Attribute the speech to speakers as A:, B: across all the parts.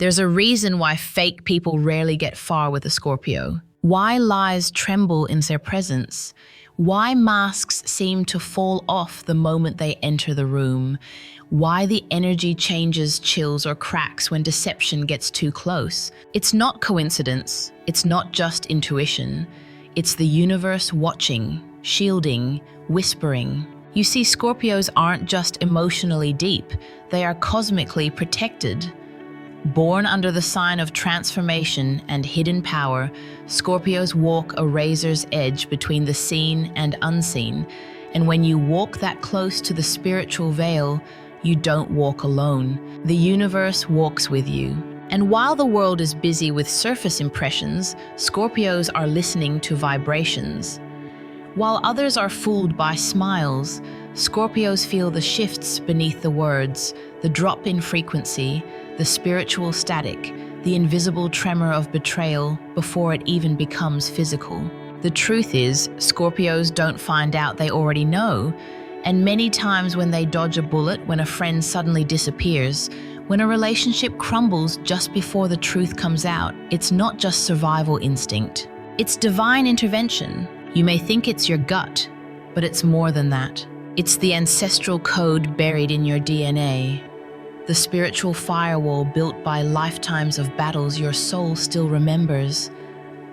A: There's a reason why fake people rarely get far with a Scorpio. Why lies tremble in their presence. Why masks seem to fall off the moment they enter the room. Why the energy changes, chills, or cracks when deception gets too close. It's not coincidence. It's not just intuition. It's the universe watching, shielding, whispering. You see, Scorpios aren't just emotionally deep. They are cosmically protected. Born under the sign of transformation and hidden power, Scorpios walk a razor's edge between the seen and unseen. And when you walk that close to the spiritual veil, you don't walk alone. The universe walks with you. And while the world is busy with surface impressions, Scorpios are listening to vibrations. While others are fooled by smiles, Scorpios feel the shifts beneath the words, the drop in frequency, the spiritual static, the invisible tremor of betrayal before it even becomes physical. The truth is, Scorpios don't find out they already know, and many times when they dodge a bullet, when a friend suddenly disappears, when a relationship crumbles just before the truth comes out, it's not just survival instinct. It's divine intervention. You may think it's your gut, but it's more than that. It's the ancestral code buried in your DNA. The spiritual firewall built by lifetimes of battles your soul still remembers.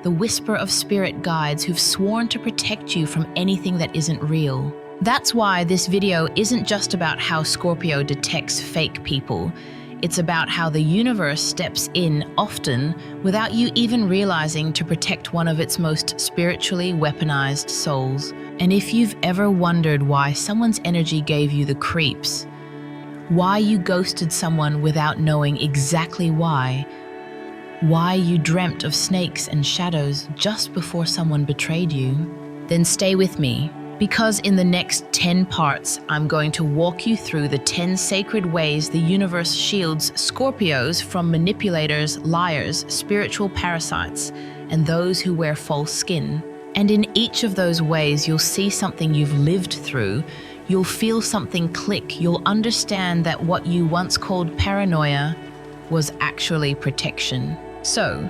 A: The whisper of spirit guides who've sworn to protect you from anything that isn't real. That's why this video isn't just about how Scorpio detects fake people. It's about how the universe steps in often without you even realizing to protect one of its most spiritually weaponized souls. And if you've ever wondered why someone's energy gave you the creeps, why you ghosted someone without knowing exactly why you dreamt of snakes and shadows just before someone betrayed you, then stay with me, because in the next 10 parts, I'm going to walk you through the 10 sacred ways the universe shields Scorpios from manipulators, liars, spiritual parasites, and those who wear false skin. And in each of those ways, you'll see something you've lived through. You'll feel something click. You'll understand that what you once called paranoia was actually protection. So,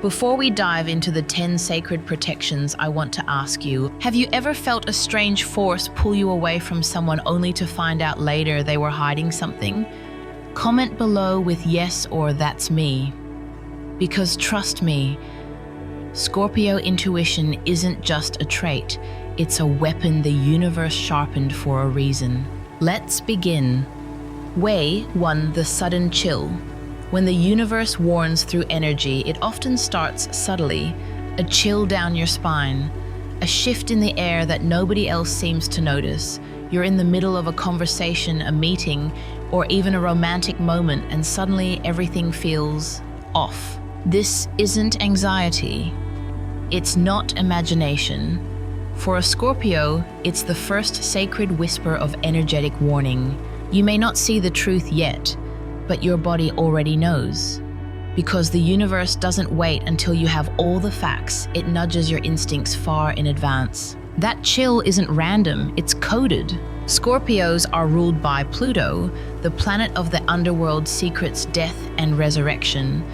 A: before we dive into the 10 sacred protections, I want to ask you, have you ever felt a strange force pull you away from someone only to find out later they were hiding something? Comment below with yes or that's me. Because trust me, Scorpio intuition isn't just a trait. It's a weapon the universe sharpened for a reason. Let's begin. Way 1. The sudden chill. When the universe warns through energy, it often starts subtly. A chill down your spine. A shift in the air that nobody else seems to notice. You're in the middle of a conversation, a meeting, or even a romantic moment, and suddenly everything feels off. This isn't anxiety. It's not imagination. For a Scorpio, it's the first sacred whisper of energetic warning. You may not see the truth yet, but your body already knows. Because the universe doesn't wait until you have all the facts, it nudges your instincts far in advance. That chill isn't random, it's coded. Scorpios are ruled by Pluto, the planet of the underworld secrets, death, and resurrection.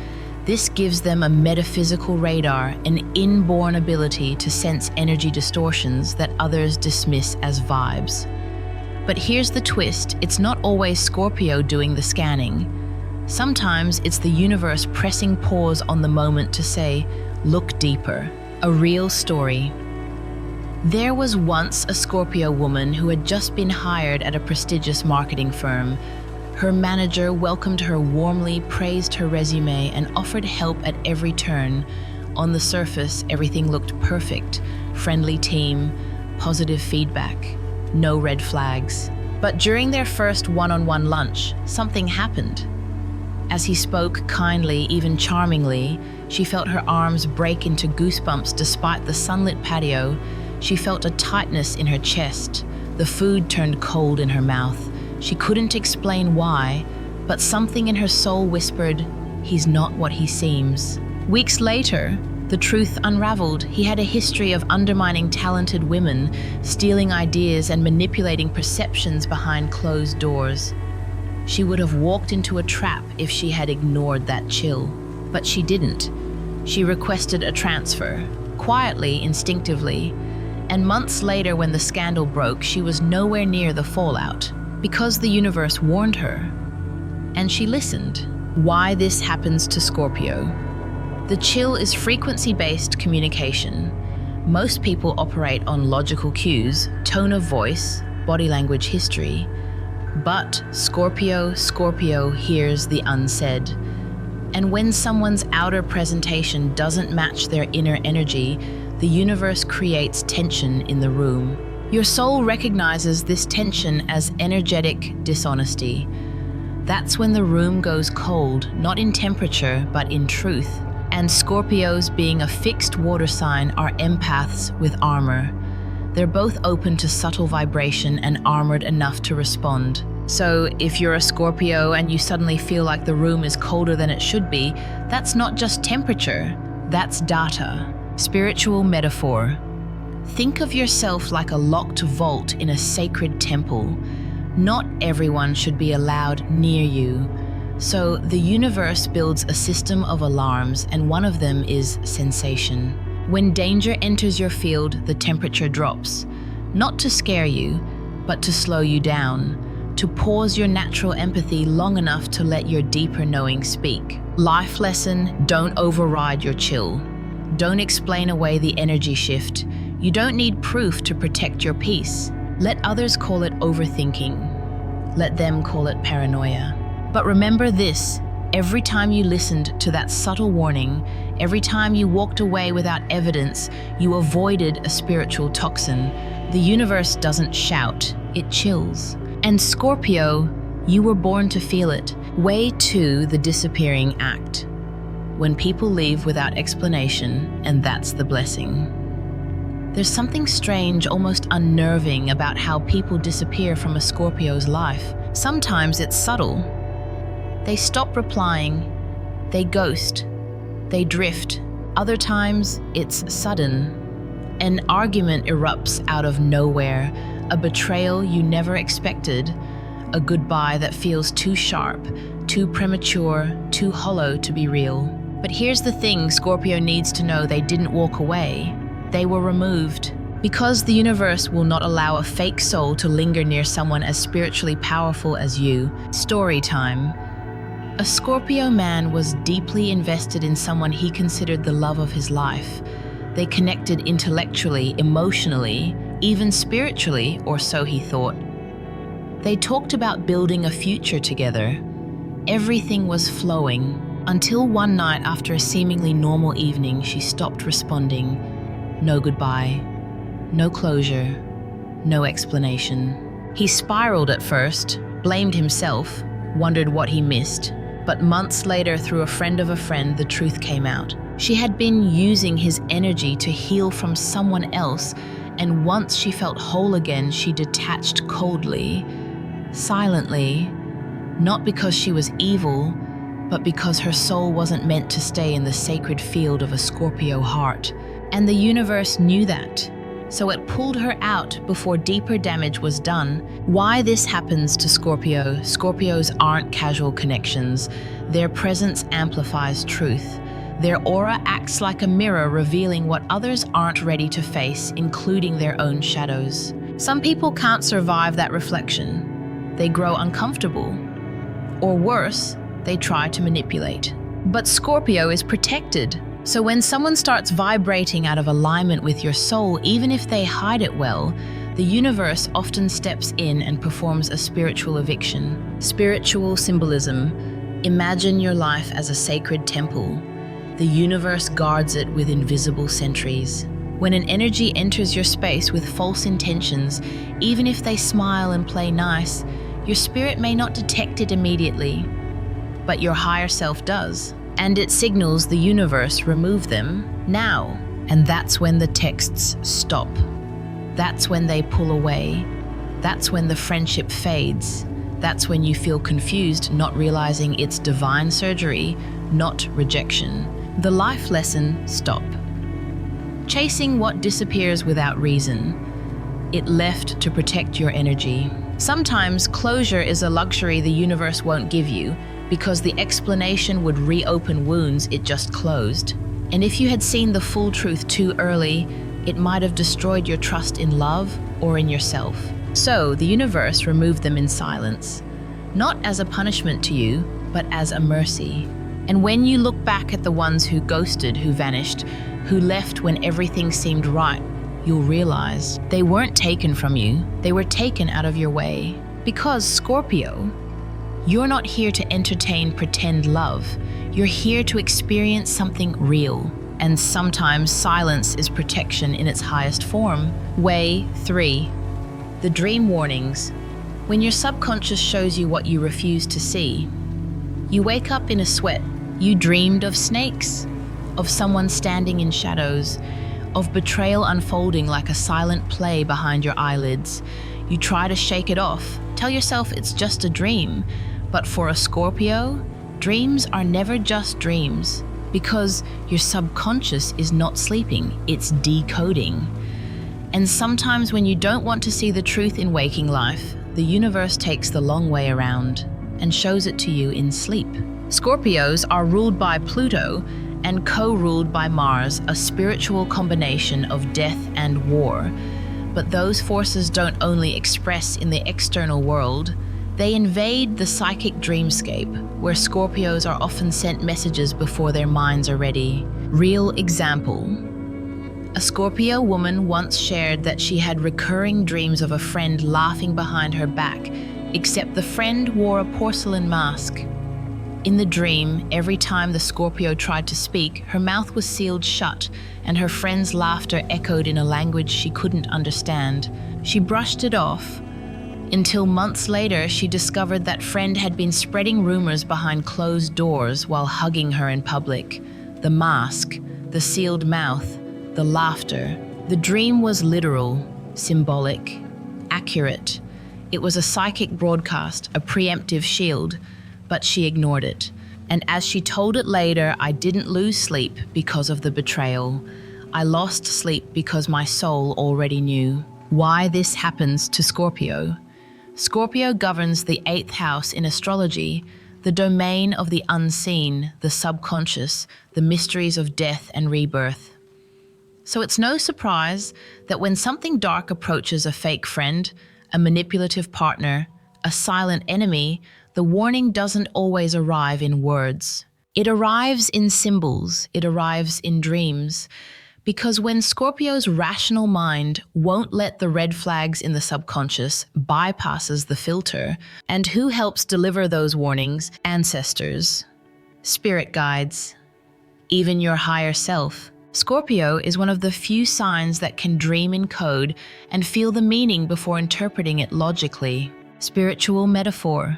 A: This gives them a metaphysical radar, an inborn ability to sense energy distortions that others dismiss as vibes. But here's the twist, it's not always Scorpio doing the scanning. Sometimes it's the universe pressing pause on the moment to say, look deeper. A real story. There was once a Scorpio woman who had just been hired at a prestigious marketing firm. Her manager welcomed her warmly, praised her resume, and offered help at every turn. On the surface, everything looked perfect. Friendly team, positive feedback, no red flags. But during their first one-on-one lunch, something happened. As he spoke kindly, even charmingly, she felt her arms break into goosebumps despite the sunlit patio. She felt a tightness in her chest. The food turned cold in her mouth. She couldn't explain why, but something in her soul whispered, he's not what he seems. Weeks later, the truth unraveled. He had a history of undermining talented women, stealing ideas and manipulating perceptions behind closed doors. She would have walked into a trap if she had ignored that chill. But she didn't. She requested a transfer, quietly, instinctively, and months later when the scandal broke, she was nowhere near the fallout, because the universe warned her. And she listened. Why this happens to Scorpio. The chill is frequency-based communication. Most people operate on logical cues, tone of voice, body language history. But Scorpio hears the unsaid. And when someone's outer presentation doesn't match their inner energy, the universe creates tension in the room. Your soul recognizes this tension as energetic dishonesty. That's when the room goes cold, not in temperature, but in truth. And Scorpios, being a fixed water sign, are empaths with armor. They're both open to subtle vibration and armored enough to respond. So if you're a Scorpio and you suddenly feel like the room is colder than it should be, that's not just temperature, that's data. Spiritual metaphor. Think of yourself like a locked vault in a sacred temple. Not everyone should be allowed near you. So the universe builds a system of alarms, and one of them is sensation. When danger enters your field, the temperature drops. Not to scare you, but to slow you down. To pause your natural empathy long enough to let your deeper knowing speak. Life lesson: don't override your chill. Don't explain away the energy shift. You don't need proof to protect your peace. Let others call it overthinking. Let them call it paranoia. But remember this: every time you listened to that subtle warning, every time you walked away without evidence, you avoided a spiritual toxin. The universe doesn't shout, it chills. And Scorpio, you were born to feel it. Way to the disappearing act. When people leave without explanation, and that's the blessing. There's something strange, almost unnerving about how people disappear from a Scorpio's life. Sometimes it's subtle. They stop replying, they ghost, they drift. Other times it's sudden. An argument erupts out of nowhere, a betrayal you never expected, a goodbye that feels too sharp, too premature, too hollow to be real. But here's the thing Scorpio needs to know: they didn't walk away, they were removed. Because the universe will not allow a fake soul to linger near someone as spiritually powerful as you. Story time. A Scorpio man was deeply invested in someone he considered the love of his life. They connected intellectually, emotionally, even spiritually, or so he thought. They talked about building a future together. Everything was flowing, until one night after a seemingly normal evening, she stopped responding. No goodbye, no closure, no explanation. He spiraled at first, blamed himself, wondered what he missed. But months later, through a friend of a friend, the truth came out. She had been using his energy to heal from someone else, and once she felt whole again, she detached coldly, silently, not because she was evil, but because her soul wasn't meant to stay in the sacred field of a Scorpio heart. And the universe knew that, so it pulled her out before deeper damage was done. Why this happens to Scorpio? Scorpios aren't casual connections. Their presence amplifies truth. Their aura acts like a mirror, revealing what others aren't ready to face, including their own shadows. Some people can't survive that reflection. They grow uncomfortable. Or worse, they try to manipulate. But Scorpio is protected. So when someone starts vibrating out of alignment with your soul, even if they hide it well, the universe often steps in and performs a spiritual eviction. Spiritual symbolism. Imagine your life as a sacred temple. The universe guards it with invisible sentries. When an energy enters your space with false intentions, even if they smile and play nice, your spirit may not detect it immediately, but your higher self does. And it signals the universe, remove them now. And that's when the texts stop. That's when they pull away. That's when the friendship fades. That's when you feel confused, not realizing it's divine surgery, not rejection. The life lesson: stop chasing what disappears without reason. It left to protect your energy. Sometimes closure is a luxury the universe won't give you because the explanation would reopen wounds it just closed. And if you had seen the full truth too early, it might have destroyed your trust in love or in yourself. So the universe removed them in silence, not as a punishment to you, but as a mercy. And when you look back at the ones who ghosted, who vanished, who left when everything seemed right, you'll realize they weren't taken from you, they were taken out of your way. Because, Scorpio, you're not here to entertain pretend love. You're here to experience something real. And sometimes silence is protection in its highest form. Way 3. The dream warnings. When your subconscious shows you what you refuse to see, you wake up in a sweat. You dreamed of snakes, of someone standing in shadows, of betrayal unfolding like a silent play behind your eyelids. You try to shake it off, tell yourself it's just a dream. But for a Scorpio, dreams are never just dreams because your subconscious is not sleeping, it's decoding. And sometimes when you don't want to see the truth in waking life, the universe takes the long way around and shows it to you in sleep. Scorpios are ruled by Pluto and co-ruled by Mars, a spiritual combination of death and war. But those forces don't only express in the external world, they invade the psychic dreamscape, where Scorpios are often sent messages before their minds are ready. Real example. A Scorpio woman once shared that she had recurring dreams of a friend laughing behind her back, except the friend wore a porcelain mask. In the dream, every time the Scorpio tried to speak, her mouth was sealed shut, and her friend's laughter echoed in a language she couldn't understand. She brushed it off, until months later she discovered that friend had been spreading rumors behind closed doors while hugging her in public. The mask, the sealed mouth, the laughter. The dream was literal, symbolic, accurate. It was a psychic broadcast, a preemptive shield. But she ignored it. And as she told it later, I didn't lose sleep because of the betrayal. I lost sleep because my soul already knew. Why this happens to Scorpio? Scorpio governs the 8th house in astrology, the domain of the unseen, the subconscious, the mysteries of death and rebirth. So it's no surprise that when something dark approaches a fake friend, a manipulative partner, a silent enemy, the warning doesn't always arrive in words. It arrives in symbols, it arrives in dreams. Because when Scorpio's rational mind won't let the red flags in the subconscious, bypasses the filter, and who helps deliver those warnings? Ancestors, spirit guides, even your higher self. Scorpio is one of the few signs that can dream in code and feel the meaning before interpreting it logically. Spiritual metaphor.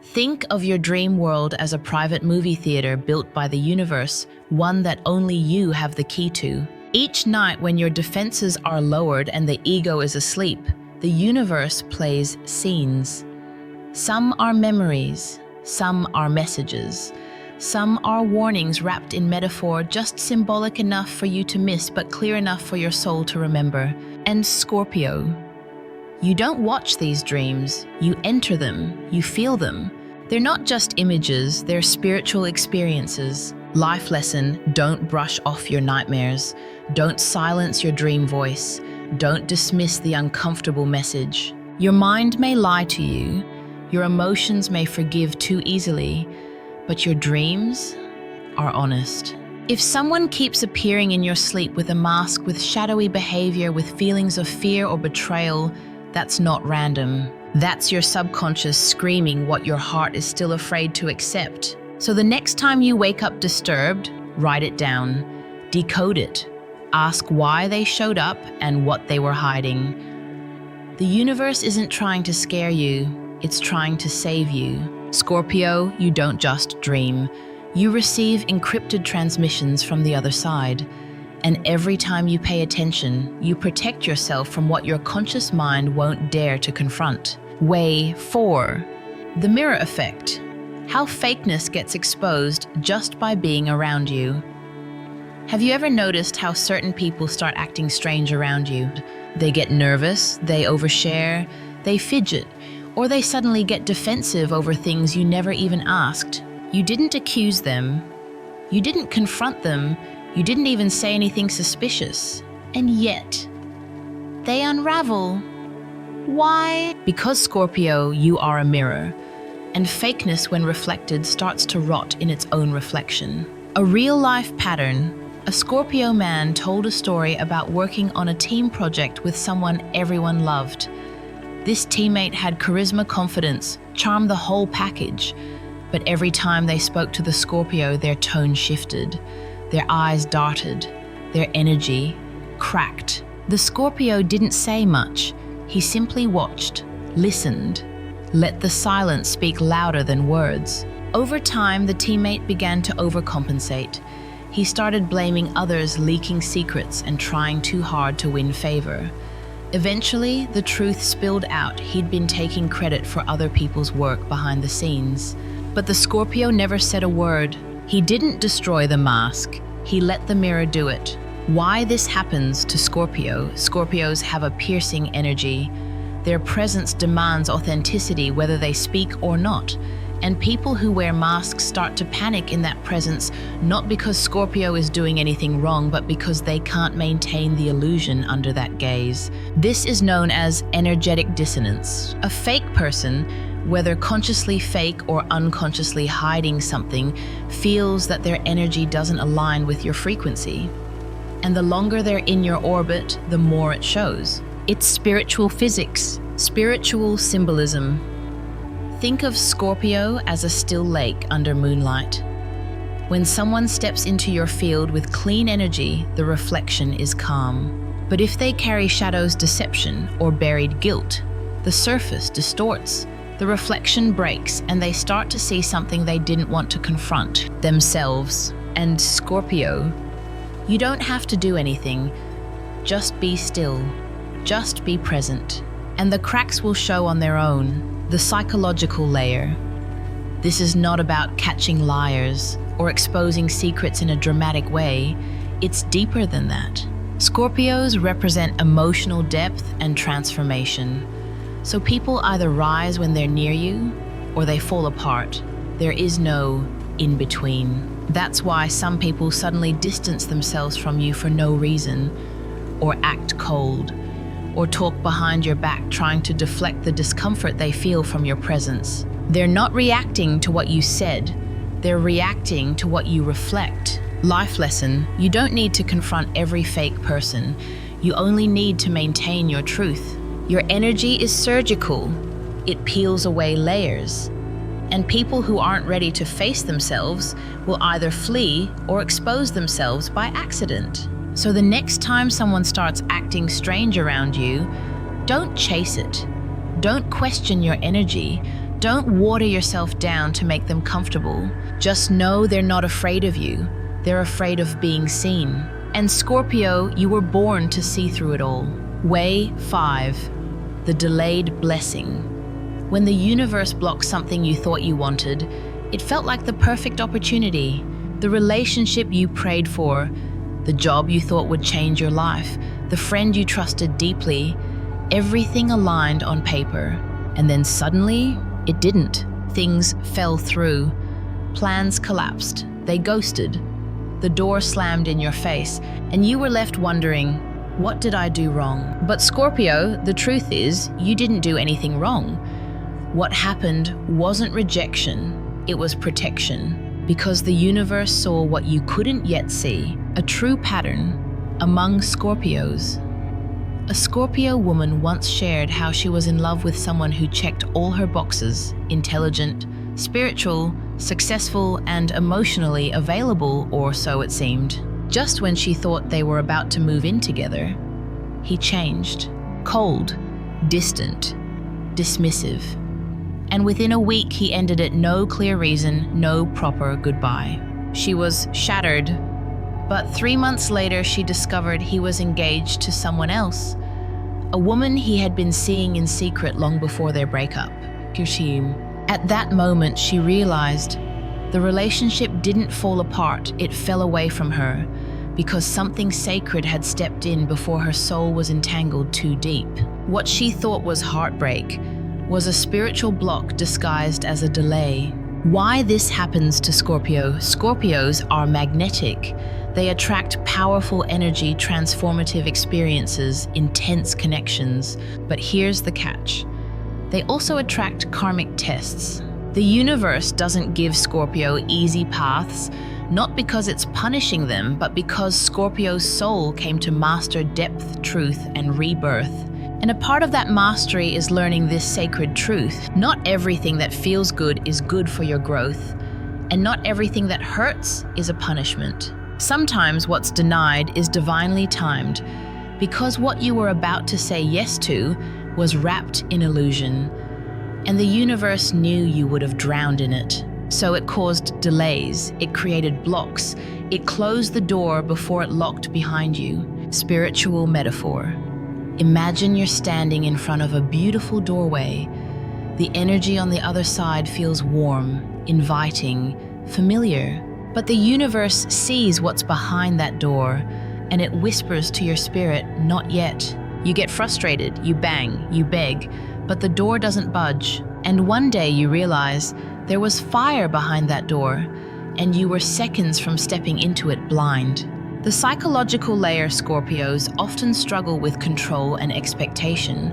A: Think of your dream world as a private movie theater built by the universe, one that only you have the key to. Each night when your defenses are lowered and the ego is asleep, the universe plays scenes. Some are memories, some are messages, some are warnings wrapped in metaphor, just symbolic enough for you to miss but clear enough for your soul to remember. And Scorpio, you don't watch these dreams, you enter them, you feel them. They're not just images, they're spiritual experiences. Life lesson, don't brush off your nightmares. Don't silence your dream voice. Don't dismiss the uncomfortable message. Your mind may lie to you, your emotions may forgive too easily, but your dreams are honest. If someone keeps appearing in your sleep with a mask, with shadowy behavior, with feelings of fear or betrayal, that's not random. That's your subconscious screaming what your heart is still afraid to accept. So the next time you wake up disturbed, write it down, decode it, ask why they showed up and what they were hiding. The universe isn't trying to scare you, it's trying to save you. Scorpio, you don't just dream. You receive encrypted transmissions from the other side. And every time you pay attention, you protect yourself from what your conscious mind won't dare to confront. Way 4. The mirror effect. How fakeness gets exposed just by being around you. Have you ever noticed how certain people start acting strange around you? They get nervous, they overshare, They fidget, or they suddenly get defensive over things you never even asked. You didn't accuse them. You didn't confront them. You didn't even say anything suspicious. And yet, they unravel. Why? Because Scorpio, you are a mirror, and fakeness when reflected starts to rot in its own reflection. A real-life pattern. A Scorpio man told a story about working on a team project with someone everyone loved. This teammate had charisma, confidence, charm, the whole package. But every time they spoke to the Scorpio, their tone shifted. Their eyes darted. Their energy cracked. The Scorpio didn't say much. He simply watched, listened, let the silence speak louder than words. Over time, the teammate began to overcompensate. He started blaming others, leaking secrets, and trying too hard to win favor. Eventually, the truth spilled out. He'd been taking credit for other people's work behind the scenes. But the Scorpio never said a word. He didn't destroy the mask. He let the mirror do it. Why this happens to Scorpio? Scorpios have a piercing energy. Their presence demands authenticity whether they speak or not. And people who wear masks start to panic in that presence, not because Scorpio is doing anything wrong, but because they can't maintain the illusion under that gaze. This is known as energetic dissonance. A fake person, whether consciously fake or unconsciously hiding something, feels that their energy doesn't align with your frequency. And the longer they're in your orbit, the more it shows. It's spiritual physics, spiritual symbolism. Think of Scorpio as a still lake under moonlight. When someone steps into your field with clean energy, the reflection is calm. But if they carry shadows, deception, or buried guilt, the surface distorts. The reflection breaks, and they start to see something they didn't want to confront, themselves. And Scorpio, you don't have to do anything. Just be still. Just be present. And the cracks will show on their own. The psychological layer. This is not about catching liars or exposing secrets in a dramatic way. It's deeper than that. Scorpios represent emotional depth and transformation. So people either rise when they're near you or they fall apart. There is no in between. That's why some people suddenly distance themselves from you for no reason, or act cold, or talk behind your back trying to deflect the discomfort they feel from your presence. They're not reacting to what you said. They're reacting to what you reflect. Life lesson: you don't need to confront every fake person. You only need to maintain your truth. Your energy is surgical. It peels away layers. And people who aren't ready to face themselves will either flee or expose themselves by accident. So the next time someone starts acting strange around you, don't chase it. Don't question your energy. Don't water yourself down to make them comfortable. Just know they're not afraid of you. They're afraid of being seen. And Scorpio, you were born to see through it all. Way 5. The delayed blessing. When the universe blocked something you thought you wanted, it felt like the perfect opportunity. The relationship you prayed for, the job you thought would change your life, the friend you trusted deeply, everything aligned on paper. And then suddenly, it didn't. Things fell through. Plans collapsed. They ghosted. The door slammed in your face, and you were left wondering, what did I do wrong? But Scorpio, the truth is, you didn't do anything wrong. What happened wasn't rejection, it was protection. Because the universe saw what you couldn't yet see, a true pattern among Scorpios. A Scorpio woman once shared how she was in love with someone who checked all her boxes: intelligent, spiritual, successful, and emotionally available, or so it seemed. Just when she thought they were about to move in together, he changed. Cold, distant, dismissive. And within a week, he ended it. No clear reason, no proper goodbye. She was shattered. But 3 months later, she discovered he was engaged to someone else, a woman he had been seeing in secret long before their breakup. At that moment, she realized the relationship didn't fall apart, it fell away from her. because something sacred had stepped in before her soul was entangled too deep. What she thought was heartbreak was a spiritual block disguised as a delay. Why this happens to Scorpio? Scorpios are magnetic. They attract powerful energy, transformative experiences, intense connections. But here's the catch. They also attract karmic tests. The universe doesn't give Scorpio easy paths, not because it's punishing them, but because Scorpio's soul came to master depth, truth, and rebirth. And a part of that mastery is learning this sacred truth. Not everything that feels good is good for your growth, and not everything that hurts is a punishment. Sometimes what's denied is divinely timed, because what you were about to say yes to was wrapped in illusion, and the universe knew you would have drowned in it. So it caused delays, it created blocks, it closed the door before it locked behind you. Spiritual metaphor. Imagine you're standing in front of a beautiful doorway. The energy on the other side feels warm, inviting, familiar. But the universe sees what's behind that door, and it whispers to your spirit, not yet. You get frustrated, you bang, you beg, but the door doesn't budge. And one day you realize there was fire behind that door, and you were seconds from stepping into it blind. The psychological layer Scorpios often struggle with control and expectation.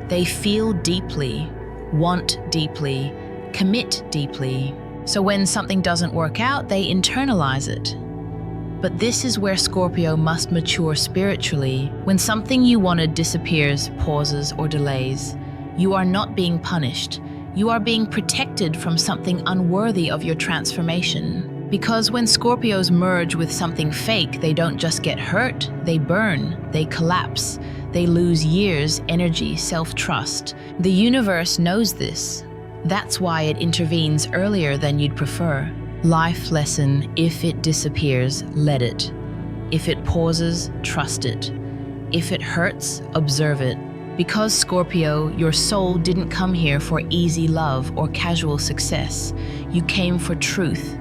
A: They feel deeply, want deeply, commit deeply. So when something doesn't work out, they internalize it. But this is where Scorpio must mature spiritually. When something you wanted disappears, pauses, or delays, you are not being punished. You are being protected from something unworthy of your transformation. Because when Scorpios merge with something fake, they don't just get hurt, they burn, they collapse, they lose years, energy, self-trust. The universe knows this. That's why it intervenes earlier than you'd prefer. Life lesson: if it disappears, let it. If it pauses, trust it. If it hurts, observe it. Because Scorpio, your soul didn't come here for easy love or casual success. You came for truth,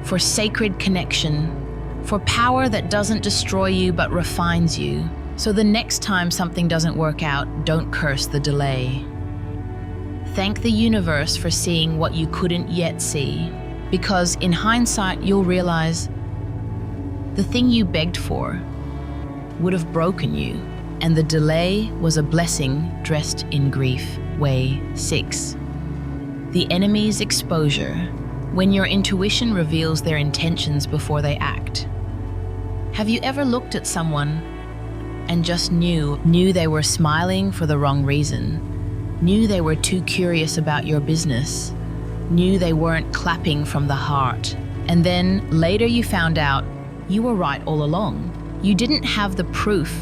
A: for sacred connection, for power that doesn't destroy you but refines you. So the next time something doesn't work out, don't curse the delay. Thank the universe for seeing what you couldn't yet see, because in hindsight, you'll realize the thing you begged for would have broken you, and the delay was a blessing dressed in grief. Way 6. The enemy's exposure. When your intuition reveals their intentions before they act. Have you ever looked at someone and just knew they were smiling for the wrong reason, knew they were too curious about your business, knew they weren't clapping from the heart, and then later you found out you were right all along? You didn't have the proof,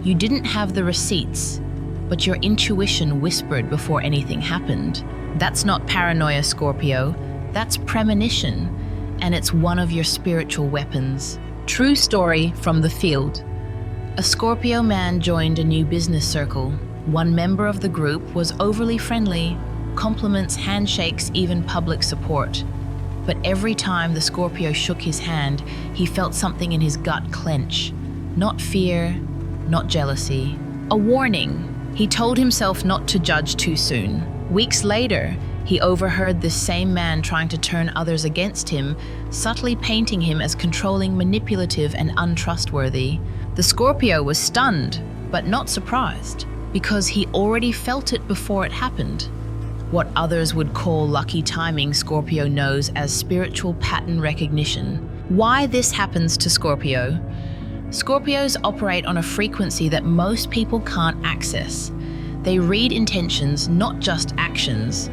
A: you didn't have the receipts, but your intuition whispered before anything happened. That's not paranoia, Scorpio. That's premonition, and it's one of your spiritual weapons. True story from the field. A Scorpio man joined a new business circle. One member of the group was overly friendly, compliments, handshakes, even public support. But every time the Scorpio shook his hand, he felt something in his gut clench. Not fear, not jealousy. A warning. He told himself not to judge too soon. Weeks later, he overheard this same man trying to turn others against him, subtly painting him as controlling, manipulative, and untrustworthy. The Scorpio was stunned, but not surprised, because he already felt it before it happened. What others would call lucky timing, Scorpio knows as spiritual pattern recognition. Why this happens to Scorpio? Scorpios operate on a frequency that most people can't access. They read intentions, not just actions.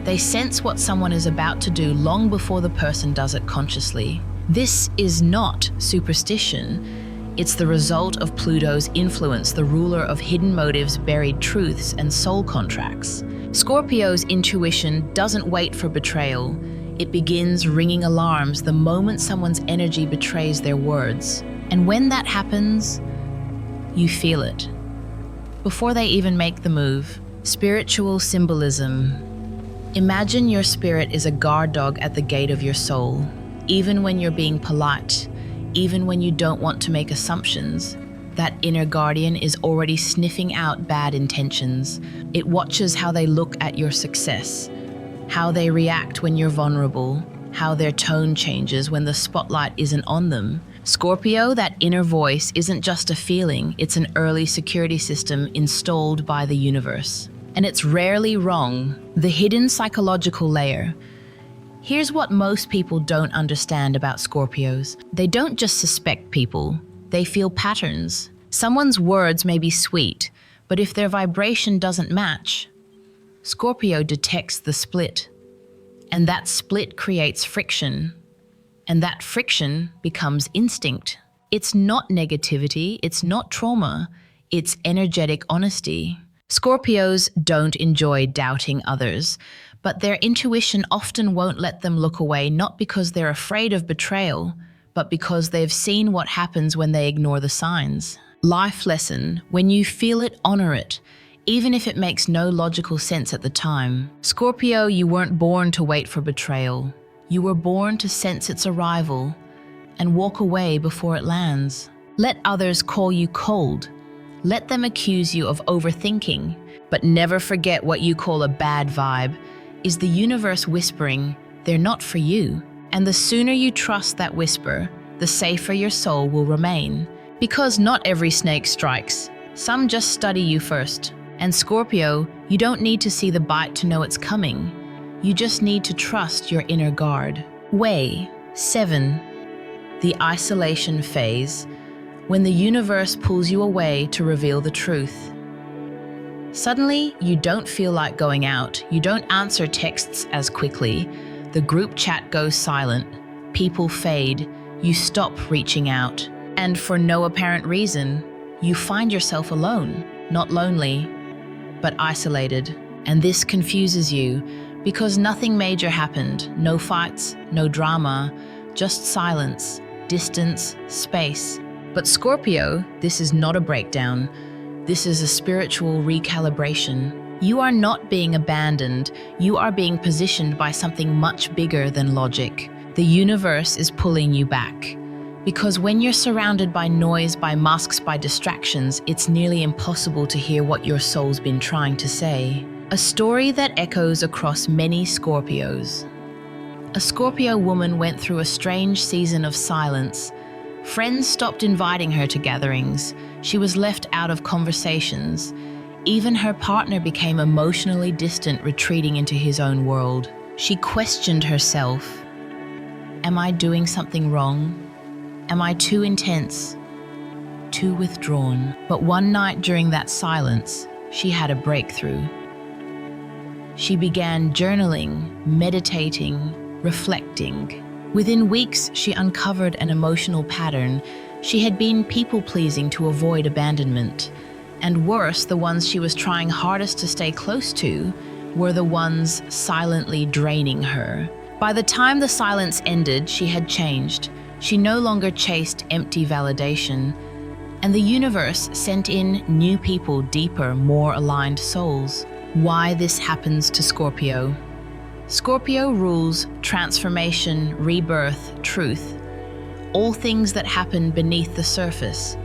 A: They sense what someone is about to do long before the person does it consciously. This is not superstition. It's the result of Pluto's influence, the ruler of hidden motives, buried truths, and soul contracts. Scorpio's intuition doesn't wait for betrayal. It begins ringing alarms the moment someone's energy betrays their words. And when that happens, you feel it. Before they even make the move. Spiritual symbolism. Imagine your spirit is a guard dog at the gate of your soul. Even when you're being polite, even when you don't want to make assumptions. That inner guardian is already sniffing out bad intentions. It watches how they look at your success, how they react when you're vulnerable, how their tone changes when the spotlight isn't on them. Scorpio, that inner voice isn't just a feeling, it's an early security system installed by the universe. And it's rarely wrong. The hidden psychological layer. Here's what most people don't understand about Scorpios. They don't just suspect people, they feel patterns. Someone's words may be sweet, but if their vibration doesn't match, Scorpio detects the split. And that split creates friction. And that friction becomes instinct. It's not negativity, it's not trauma, it's energetic honesty. Scorpios don't enjoy doubting others, but their intuition often won't let them look away, not because they're afraid of betrayal, but because they've seen what happens when they ignore the signs. Life lesson: when you feel it, honor it, even if it makes no logical sense at the time. Scorpio, you weren't born to wait for betrayal. You were born to sense its arrival and walk away before it lands. Let others call you cold. Let them accuse you of overthinking, but never forget what you call a bad vibe is the universe whispering, they're not for you. And the sooner you trust that whisper, the safer your soul will remain. Because not every snake strikes. Some just study you first. And Scorpio, you don't need to see the bite to know it's coming. You just need to trust your inner guard. Way 7. The isolation phase, when the universe pulls you away to reveal the truth. Suddenly, you don't feel like going out. You don't answer texts as quickly. The group chat goes silent. People fade. You stop reaching out. And for no apparent reason, you find yourself alone. Not lonely, but isolated. And this confuses you because nothing major happened. No fights, no drama, just silence, distance, space. But Scorpio, this is not a breakdown. This is a spiritual recalibration. You are not being abandoned. You are being positioned by something much bigger than logic. The universe is pulling you back. Because when you're surrounded by noise, by masks, by distractions, it's nearly impossible to hear what your soul's been trying to say. A story that echoes across many Scorpios. A Scorpio woman went through a strange season of silence. Friends stopped inviting her to gatherings. She was left out of conversations. Even her partner became emotionally distant, retreating into his own world. She questioned herself. Am I doing something wrong? Am I too intense? Too withdrawn? But one night during that silence, she had a breakthrough. She began journaling, meditating, reflecting. Within weeks, she uncovered an emotional pattern. She had been people-pleasing to avoid abandonment. And worse, the ones she was trying hardest to stay close to were the ones silently draining her. By the time the silence ended, she had changed. She no longer chased empty validation. And the universe sent in new people, deeper, more aligned souls. Why this happens to Scorpio? Scorpio rules transformation, rebirth, truth. All things that happen beneath the surface.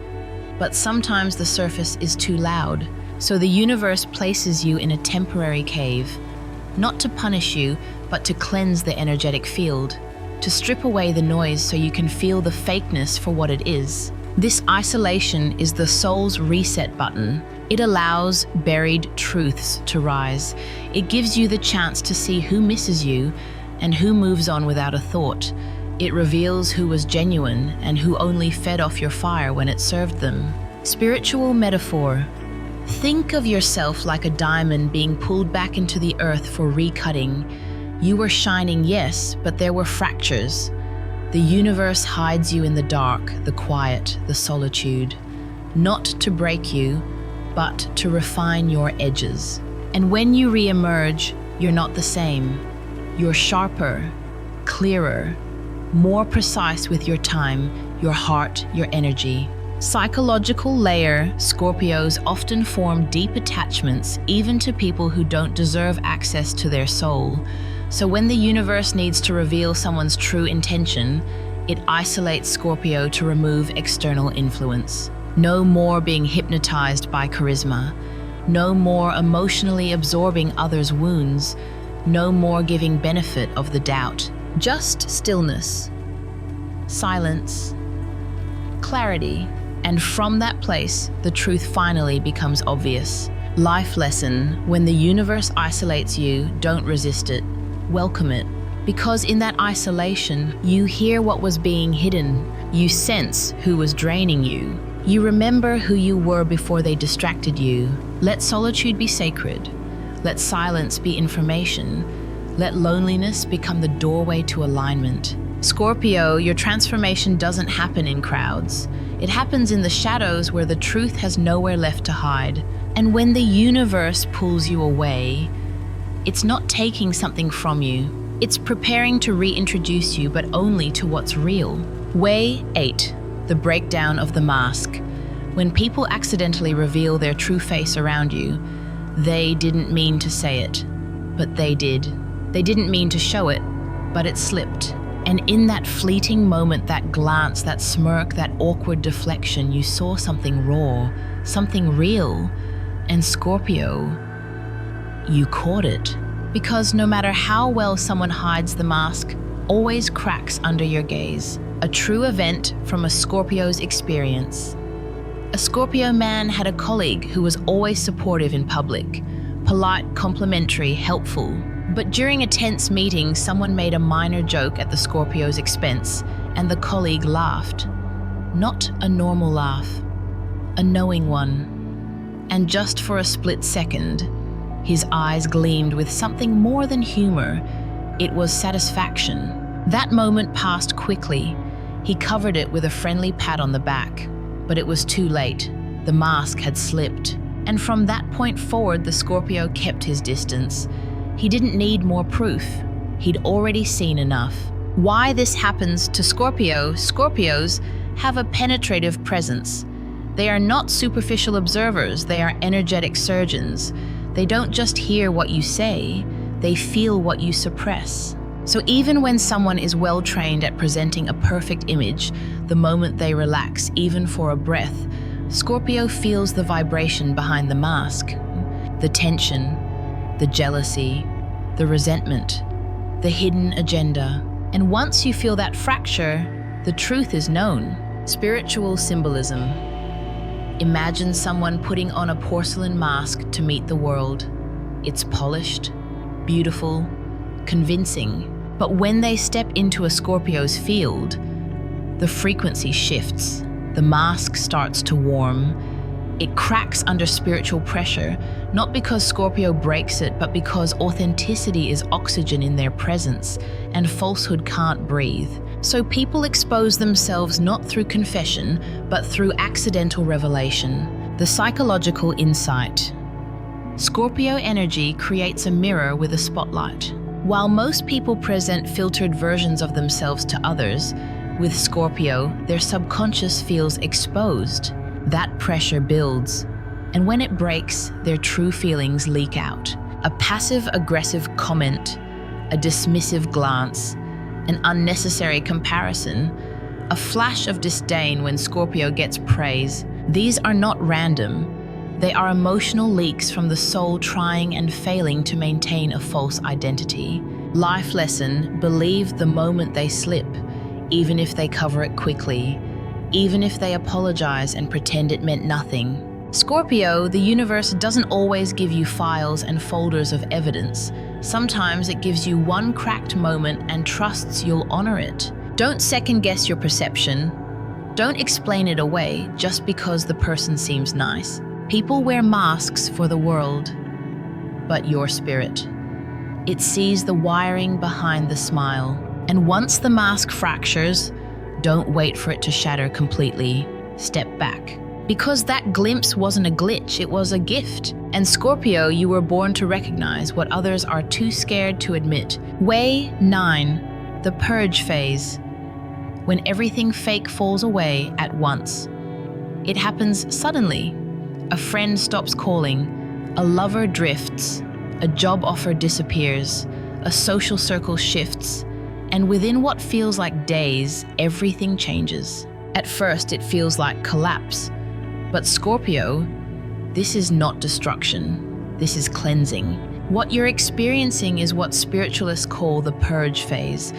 A: But sometimes the surface is too loud. So the universe places you in a temporary cave, not to punish you, but to cleanse the energetic field, to strip away the noise so you can feel the fakeness for what it is. This isolation is the soul's reset button. It allows buried truths to rise. It gives you the chance to see who misses you and who moves on without a thought. It reveals who was genuine and who only fed off your fire when it served them. Spiritual metaphor. Think of yourself like a diamond being pulled back into the earth for recutting. You were shining, yes, but there were fractures. The universe hides you in the dark, the quiet, the solitude. Not to break you, but to refine your edges. And when you re-emerge, you're not the same. You're sharper, clearer, more precise with your time, your heart, your energy. Psychological layer. Scorpios often form deep attachments, even to people who don't deserve access to their soul. So when the universe needs to reveal someone's true intention, It isolates Scorpio to remove external influence. No more being hypnotized by charisma. No more emotionally absorbing others' wounds. No more giving benefit of the doubt. Just stillness, silence, clarity. And from that place, the truth finally becomes obvious. Life lesson: when the universe isolates you, don't resist it. Welcome it. Because in that isolation, you hear what was being hidden. You sense who was draining you. You remember who you were before they distracted you. Let solitude be sacred. Let silence be information. Let loneliness become the doorway to alignment. Scorpio, your transformation doesn't happen in crowds. It happens in the shadows where the truth has nowhere left to hide. And when the universe pulls you away, it's not taking something from you. It's preparing to reintroduce you, but only to what's real. Way 8. The breakdown of the mask. When people accidentally reveal their true face around you, they didn't mean to say it, but they did. They didn't mean to show it, but it slipped. And in that fleeting moment, that glance, that smirk, that awkward deflection, you saw something raw, something real. And Scorpio, you caught it. Because no matter how well someone hides the mask, always cracks under your gaze. A true event from a Scorpio's experience. A Scorpio man had a colleague who was always supportive in public, polite, complimentary, helpful. But during a tense meeting, someone made a minor joke at the Scorpio's expense, and the colleague laughed. Not a normal laugh, a knowing one. And just for a split second, his eyes gleamed with something more than humor. It was satisfaction. That moment passed quickly. He covered it with a friendly pat on the back, but it was too late. The mask had slipped. And from that point forward, the Scorpio kept his distance. He didn't need more proof. He'd already seen enough. Why this happens to Scorpios have a penetrative presence. They are not superficial observers, they are energetic surgeons. They don't just hear what you say, they feel what you suppress. So even when someone is well trained at presenting a perfect image, the moment they relax, even for a breath, Scorpio feels the vibration behind the mask. The tension, the jealousy, the resentment, the hidden agenda. And once you feel that fracture, the truth is known. Spiritual symbolism. Imagine someone putting on a porcelain mask to meet the world. It's polished, beautiful, convincing. But when they step into a Scorpio's field, the frequency shifts. The mask starts to warm. It cracks under spiritual pressure, not because Scorpio breaks it, but because authenticity is oxygen in their presence, and falsehood can't breathe. So people expose themselves not through confession, but through accidental revelation. The psychological insight. Scorpio energy creates a mirror with a spotlight. While most people present filtered versions of themselves to others, with Scorpio, their subconscious feels exposed. That pressure builds, and when it breaks, their true feelings leak out. A passive-aggressive comment, a dismissive glance, an unnecessary comparison, a flash of disdain when Scorpio gets praise. These are not random. They are emotional leaks from the soul trying and failing to maintain a false identity. Life lesson: believe the moment they slip, even if they cover it quickly, even if they apologize and pretend it meant nothing. Scorpio, the universe doesn't always give you files and folders of evidence. Sometimes it gives you one cracked moment and trusts you'll honor it. Don't second-guess your perception. Don't explain it away just because the person seems nice. People wear masks for the world, but your spirit. It sees the wiring behind the smile. And once the mask fractures, don't wait for it to shatter completely. Step back. Because that glimpse wasn't a glitch, it was a gift. And Scorpio, you were born to recognize what others are too scared to admit. Way 9, the purge phase. When everything fake falls away at once. It happens suddenly. A friend stops calling, a lover drifts, a job offer disappears, a social circle shifts, And within what feels like days, everything changes. At first, it feels like collapse. But Scorpio, this is not destruction. This is cleansing. What you're experiencing is what spiritualists call the purge phase.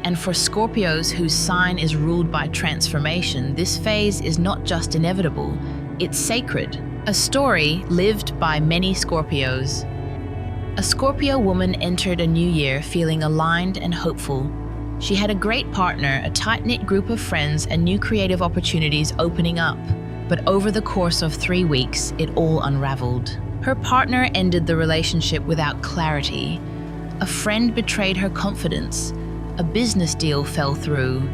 A: And for Scorpios whose sign is ruled by transformation, this phase is not just inevitable, it's sacred. A story lived by many Scorpios. A Scorpio woman entered a new year feeling aligned and hopeful. She had a great partner, a tight-knit group of friends, and new creative opportunities opening up. But over the course of 3 weeks, it all unraveled. Her partner ended the relationship without clarity. A friend betrayed her confidence. A business deal fell through.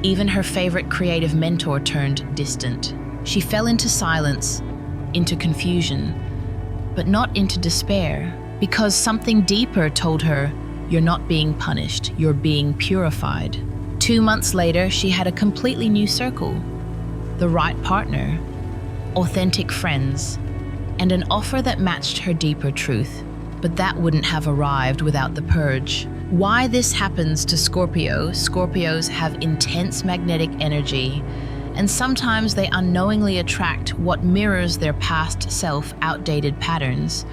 A: Even her favorite creative mentor turned distant. She fell into silence, into confusion, but not into despair, because something deeper told her, you're not being punished, you're being purified. 2 months later, she had a completely new circle. The right partner, authentic friends, and an offer that matched her deeper truth. But that wouldn't have arrived without the purge. Why this happens to Scorpios have intense magnetic energy, and sometimes they unknowingly attract what mirrors their past self, outdated patterns.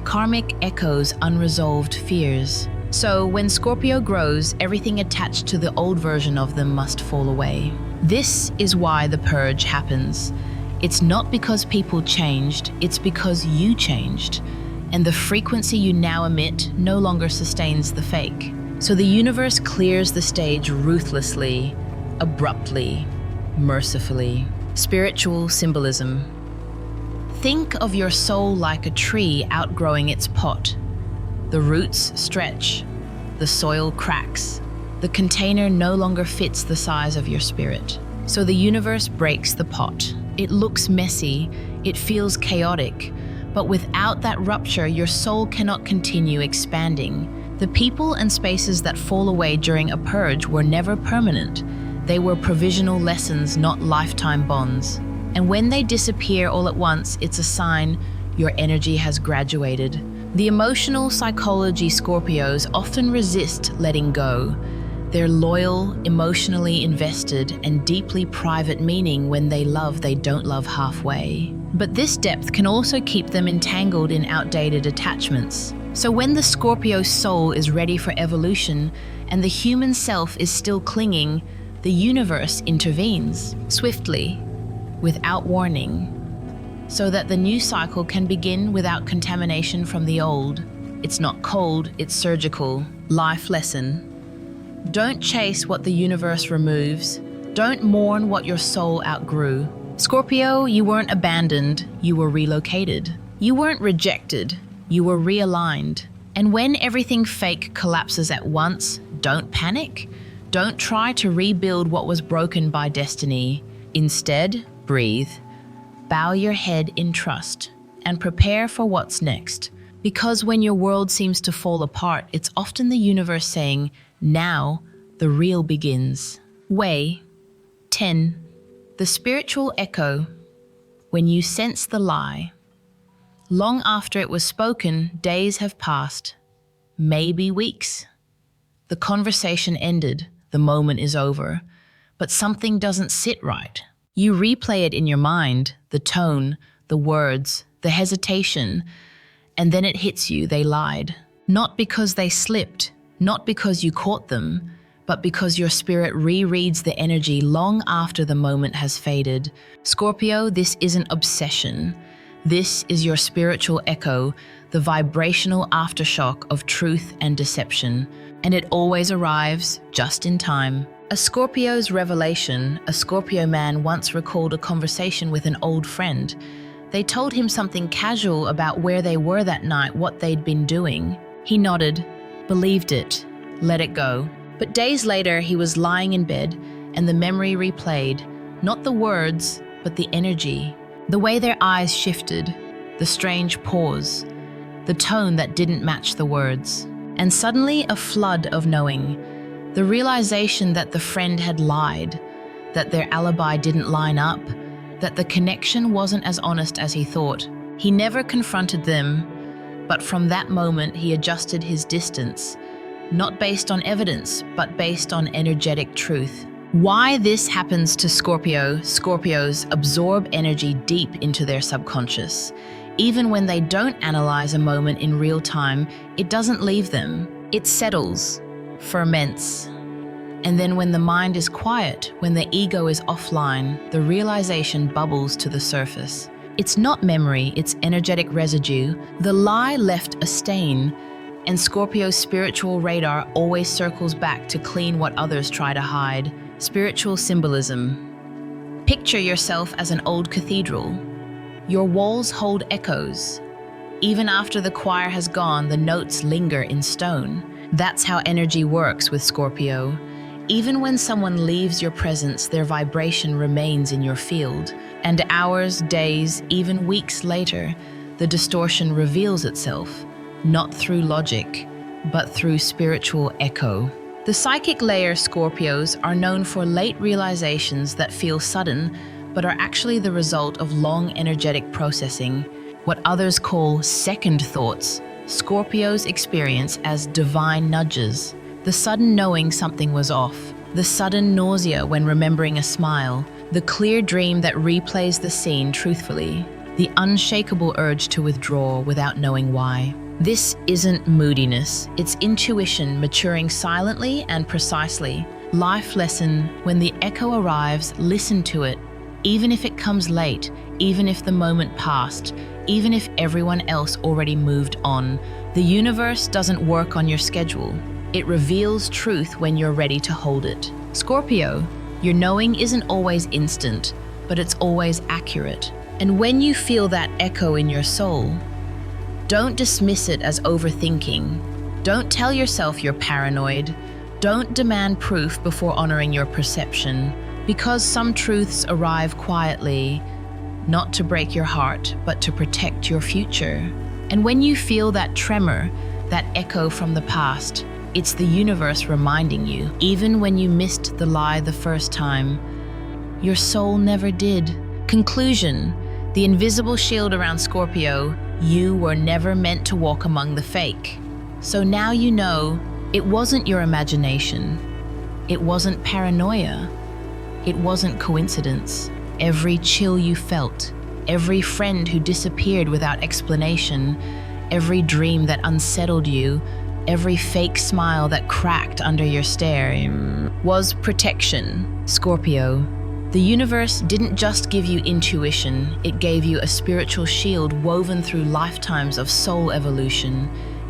A: Karmic echoes unresolved fears. So when Scorpio grows, everything attached to the old version of them must fall away. This is why the purge happens. It's not because people changed, it's because you changed. And the frequency you now emit no longer sustains the fake. So the universe clears the stage ruthlessly, abruptly, mercifully. Spiritual symbolism. Think of your soul like a tree outgrowing its pot. The roots stretch, the soil cracks. The container no longer fits the size of your spirit. So the universe breaks the pot. It looks messy, it feels chaotic, but without that rupture, your soul cannot continue expanding. The people and spaces that fall away during a purge were never permanent. They were provisional lessons, not lifetime bonds. And when they disappear all at once, it's a sign your energy has graduated. The emotional psychology Scorpios often resist letting go. They're loyal, emotionally invested, and deeply private, meaning when they love, they don't love halfway. But this depth can also keep them entangled in outdated attachments. So when the Scorpio soul is ready for evolution and the human self is still clinging, the universe intervenes swiftly, without warning, so that the new cycle can begin without contamination from the old. It's not cold, it's surgical. Life lesson. Don't chase what the universe removes. Don't mourn what your soul outgrew. Scorpio, you weren't abandoned, you were relocated. You weren't rejected, you were realigned. And when everything fake collapses at once, don't panic. Don't try to rebuild what was broken by destiny. Instead, breathe. Bow your head in trust and prepare for what's next. Because when your world seems to fall apart, it's often the universe saying, now the real begins. Way 10. The spiritual echo. When you sense the lie. Long after it was spoken, days have passed. Maybe weeks. The conversation ended, the moment is over, but something doesn't sit right. You replay it in your mind, the tone, the words, the hesitation, and then it hits you, they lied. Not because they slipped, not because you caught them, but because your spirit rereads the energy long after the moment has faded. Scorpio, this isn't obsession. This is your spiritual echo, the vibrational aftershock of truth and deception, and it always arrives just in time. A Scorpio's revelation. A Scorpio man once recalled a conversation with an old friend. They told him something casual about where they were that night, what they'd been doing. He nodded, believed it, let it go. But days later, he was lying in bed, and the memory replayed, not the words, but the energy. The way their eyes shifted, the strange pause, the tone that didn't match the words. And suddenly a flood of knowing. The realization that the friend had lied, that their alibi didn't line up, that the connection wasn't as honest as he thought. He never confronted them, but from that moment he adjusted his distance. not based on evidence, but based on energetic truth. Why this happens to Scorpio: Scorpios absorb energy deep into their subconscious. Even when they don't analyze a moment in real time, it doesn't leave them. It settles, ferments. And then when the mind is quiet, when the ego is offline, the realization bubbles to the surface. It's not memory, it's energetic residue. The lie left a stain, and Scorpio's spiritual radar always circles back to clean what others try to hide. Spiritual symbolism. Picture yourself as an old cathedral. Your walls hold echoes. Even after the choir has gone, the notes linger in stone. That's how energy works with Scorpio. Even when someone leaves your presence, their vibration remains in your field. And hours, days, even weeks later, the distortion reveals itself, not through logic, but through spiritual echo. The psychic layer Scorpios are known for late realizations that feel sudden, but are actually the result of long energetic processing. What others call second thoughts, Scorpios experience as divine nudges. The sudden knowing something was off, the sudden nausea when remembering a smile, the clear dream that replays the scene truthfully, the unshakable urge to withdraw without knowing why. This isn't moodiness, it's intuition maturing silently and precisely. Life lesson: when the echo arrives, listen to it. Even if it comes late, even if the moment passed, even if everyone else already moved on, the universe doesn't work on your schedule. It reveals truth when you're ready to hold it. Scorpio, your knowing isn't always instant, but it's always accurate. And when you feel that echo in your soul, don't dismiss it as overthinking. Don't tell yourself you're paranoid. Don't demand proof before honoring your perception. Because some truths arrive quietly, not to break your heart, but to protect your future. And when you feel that tremor, that echo from the past, it's the universe reminding you, even when you missed the lie the first time, your soul never did. Conclusion: the invisible shield around Scorpio, you were never meant to walk among the fake. So now you know, it wasn't your imagination. It wasn't paranoia. It wasn't coincidence. Every chill you felt, every friend who disappeared without explanation, every dream that unsettled you, every fake smile that cracked under your stare was protection. Scorpio, the universe didn't just give you intuition, it gave you a spiritual shield woven through lifetimes of soul evolution.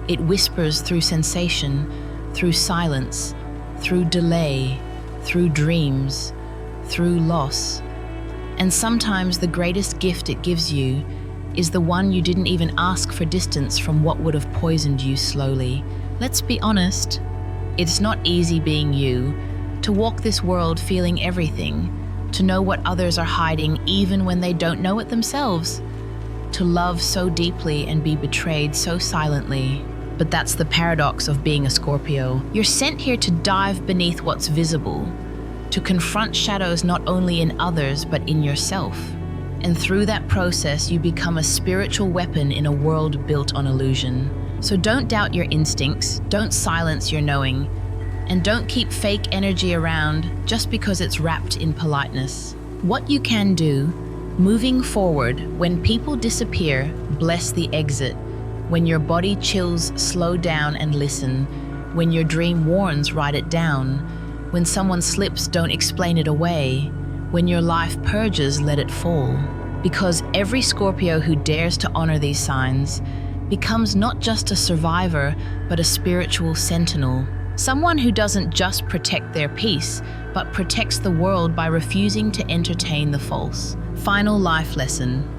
A: It whispers through sensation, through silence, through delay, through dreams, through loss. And sometimes the greatest gift it gives you is the one you didn't even ask for distance from what would have poisoned you slowly. Let's be honest, it's not easy being you, to walk this world feeling everything, to know what others are hiding even when they don't know it themselves, to love so deeply and be betrayed so silently. But that's the paradox of being a Scorpio. You're sent here to dive beneath what's visible, to confront shadows not only in others but in yourself. And through that process, you become a spiritual weapon in a world built on illusion. So don't doubt your instincts, don't silence your knowing, and don't keep fake energy around just because it's wrapped in politeness. What you can do, moving forward, when people disappear, bless the exit. When your body chills, slow down and listen. When your dream warns, write it down. When someone slips, don't explain it away. When your life purges, let it fall. Because every Scorpio who dares to honor these signs becomes not just a survivor, but a spiritual sentinel. Someone who doesn't just protect their peace, but protects the world by refusing to entertain the false. Final life lesson.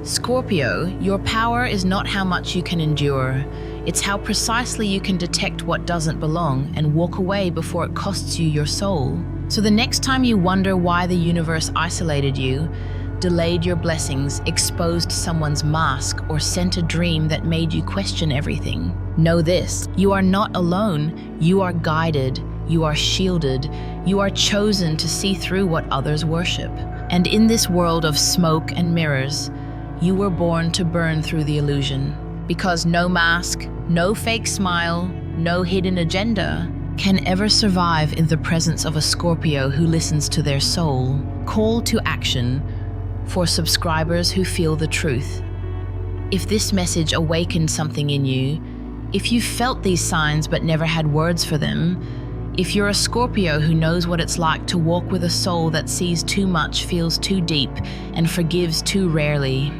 A: Scorpio, your power is not how much you can endure. It's how precisely you can detect what doesn't belong and walk away before it costs you your soul. So the next time you wonder why the universe isolated you, delayed your blessings, exposed someone's mask, or sent a dream that made you question everything, know this: you are not alone. You are guided. You are shielded. You are chosen to see through what others worship. And in this world of smoke and mirrors, you were born to burn through the illusion. Because no mask, no fake smile, no hidden agenda, can ever survive in the presence of a Scorpio who listens to their soul. Call to action for subscribers who feel the truth. If this message awakened something in you, if you felt these signs but never had words for them, if you're a Scorpio who knows what it's like to walk with a soul that sees too much, feels too deep, and forgives too rarely,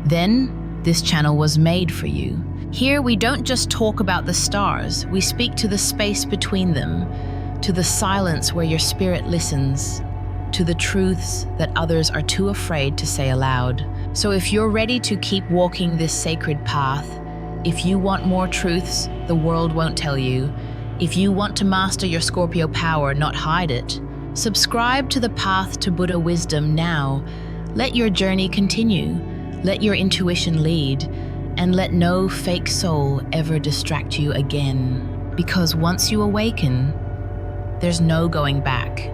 A: then this channel was made for you. Here we don't just talk about the stars, we speak to the space between them, to the silence where your spirit listens, to the truths that others are too afraid to say aloud. So if you're ready to keep walking this sacred path, if you want more truths the world won't tell you, if you want to master your Scorpio power, not hide it, subscribe to the path to Buddha wisdom now. Let your journey continue, let your intuition lead, and let no fake soul ever distract you again. Because once you awaken, there's no going back.